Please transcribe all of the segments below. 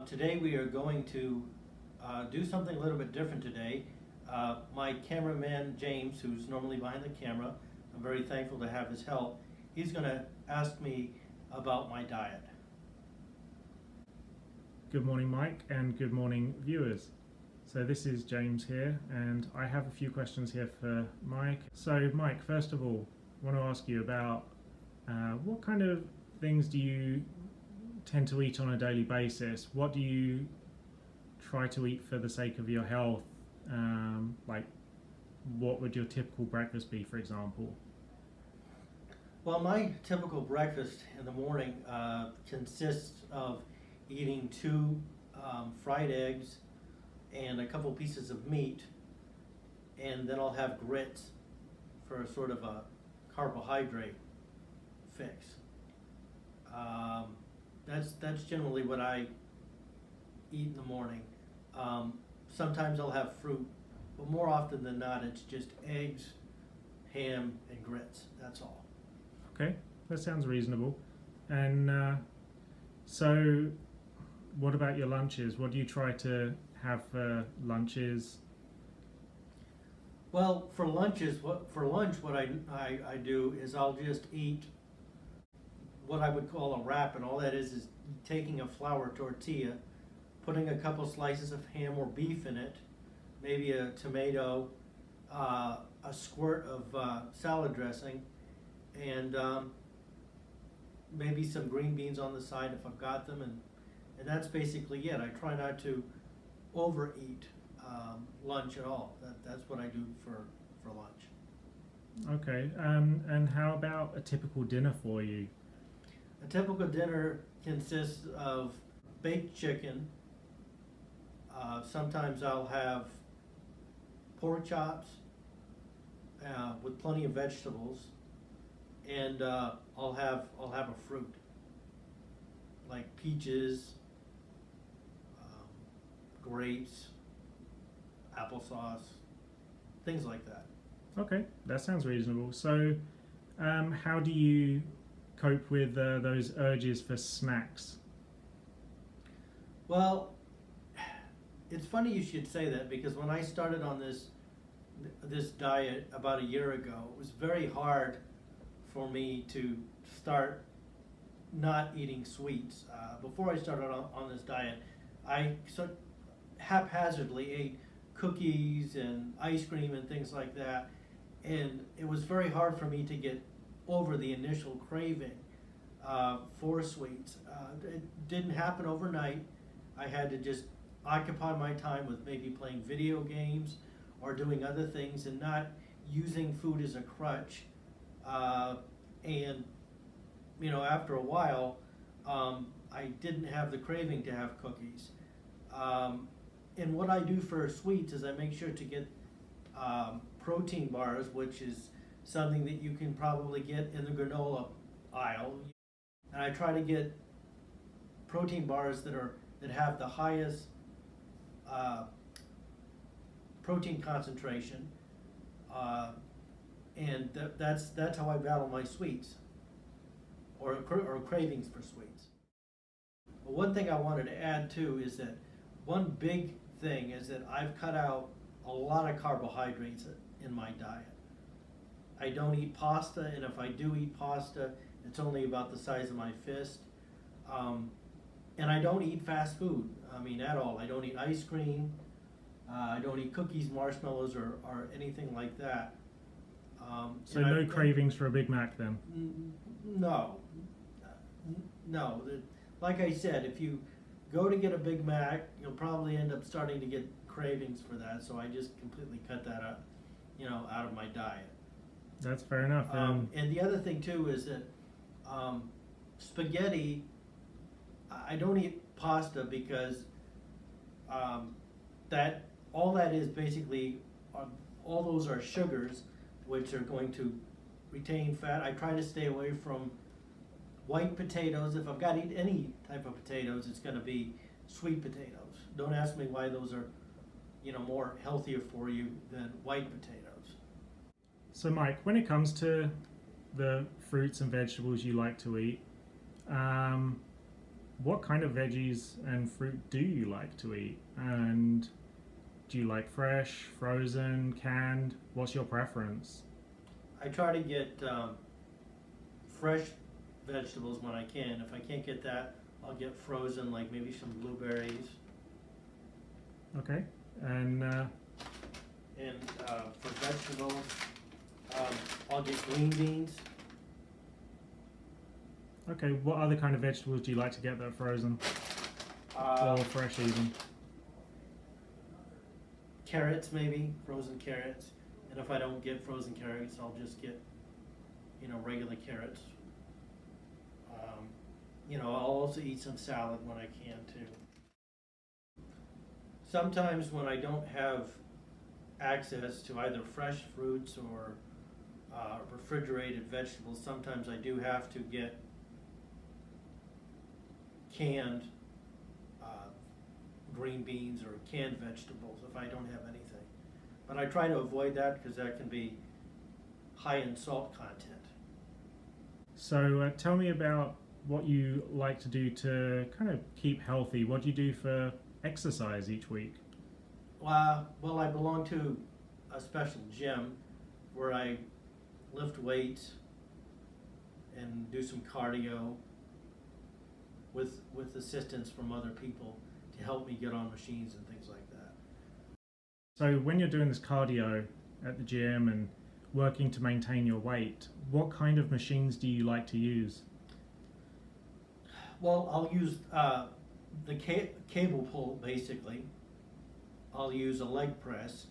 Today we are going to do something a little bit different today. My cameraman James, who's normally behind the camera, I'm very thankful to have his help. He's going to ask me about my diet. Good morning, Mike, and good morning, viewers. So this is James here, and I have a few questions here for Mike. So Mike, first of all, I want to ask you about what kind of things do you tend to eat on a daily basis? What do you try to eat for the sake of your health? Like, what would your typical breakfast be, for example? Well, my typical breakfast in the morning consists of eating two fried eggs and a couple pieces of meat, and then I'll have grits for a sort of a carbohydrate fix. That's generally what I eat in the morning. Sometimes I'll have fruit, but more often than not, it's just eggs, ham, and grits. That's all. Okay, that sounds reasonable. And so, what about your lunches? What do you try to have for lunches? Well, for lunch, what I do is I'll just eat what I would call a wrap, and all that is taking a flour tortilla, putting a couple slices of ham or beef in it, maybe a tomato, a squirt of salad dressing, and maybe some green beans on the side if I've got them, and that's basically it. I try not to overeat lunch at all. That's what I do for lunch. Okay, and how about a typical dinner for you? A typical dinner consists of baked chicken. Sometimes I'll have pork chops with plenty of vegetables, and I'll have a fruit like peaches, grapes, applesauce, things like that. Okay, that sounds reasonable. So, how do you cope with those urges for snacks? Well, it's funny you should say that, because when I started on this diet about a year ago, it was very hard for me to start not eating sweets. Before I started on this diet, I sort of haphazardly ate cookies and ice cream and things like that, and it was very hard for me to get over the initial craving for sweets. It didn't happen overnight. I had to just occupy my time with maybe playing video games or doing other things and not using food as a crutch. And after a while, I didn't have the craving to have cookies. And what I do for sweets is I make sure to get protein bars, which is something that you can probably get in the granola aisle. And I try to get protein bars that have the highest protein concentration, and that's how I battle my sweets or cravings for sweets. But one thing I wanted to add too is that one big thing is that I've cut out a lot of carbohydrates in my diet. I don't eat pasta, and if I do eat pasta, it's only about the size of my fist. And I don't eat fast food, at all. I don't eat ice cream. I don't eat cookies, marshmallows, or anything like that. So no cravings for a Big Mac then? No. Like I said, if you go to get a Big Mac, you'll probably end up starting to get cravings for that. So I just completely cut that out of my diet. That's fair enough. And the other thing too is that spaghetti, I don't eat pasta because all that is basically, all those are sugars which are going to retain fat. I try to stay away from white potatoes. If I've got to eat any type of potatoes, it's going to be sweet potatoes. Don't ask me why those are more healthier for you than white potatoes. So Mike, when it comes to the fruits and vegetables you like to eat, what kind of veggies and fruit do you like to eat? And do you like fresh, frozen, canned? What's your preference? I try to get fresh vegetables when I can. If I can't get that, I'll get frozen, like maybe some blueberries. Okay. And And for vegetables, I'll get green beans. okay, what other kind of vegetables do you like to get that are frozen or fresh even? Carrots, maybe frozen carrots. And if I don't get frozen carrots, I'll just get, regular carrots. I'll also eat some salad when I can too. Sometimes when I don't have access to either fresh fruits or refrigerated vegetables, sometimes I do have to get canned green beans or canned vegetables if I don't have anything. But I try to avoid that because that can be high in salt content. So tell me about what you like to do to kind of keep healthy. What do you do for exercise each week? Well, I belong to a special gym where I lift weights and do some cardio with assistance from other people to help me get on machines and things like that. So when you're doing this cardio at the gym and working to maintain your weight, what kind of machines do you like to use? Well, I'll use the cable pull basically. I'll use a leg press,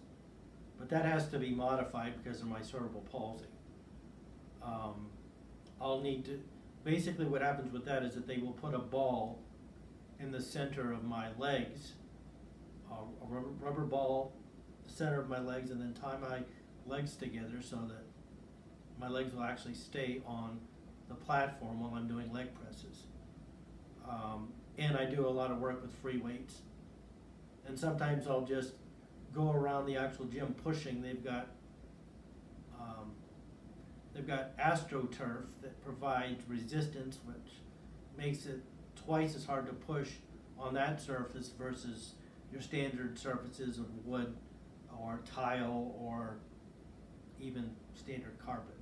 but that has to be modified because of my cerebral palsy. I'll need to, basically what happens with that is that they will put a ball in the center of my legs, a rubber ball, the center of my legs, and then tie my legs together so that my legs will actually stay on the platform while I'm doing leg presses. And I do a lot of work with free weights. And sometimes I'll just go around the actual gym pushing. They've got AstroTurf that provides resistance, which makes it twice as hard to push on that surface versus your standard surfaces of wood or tile or even standard carpet.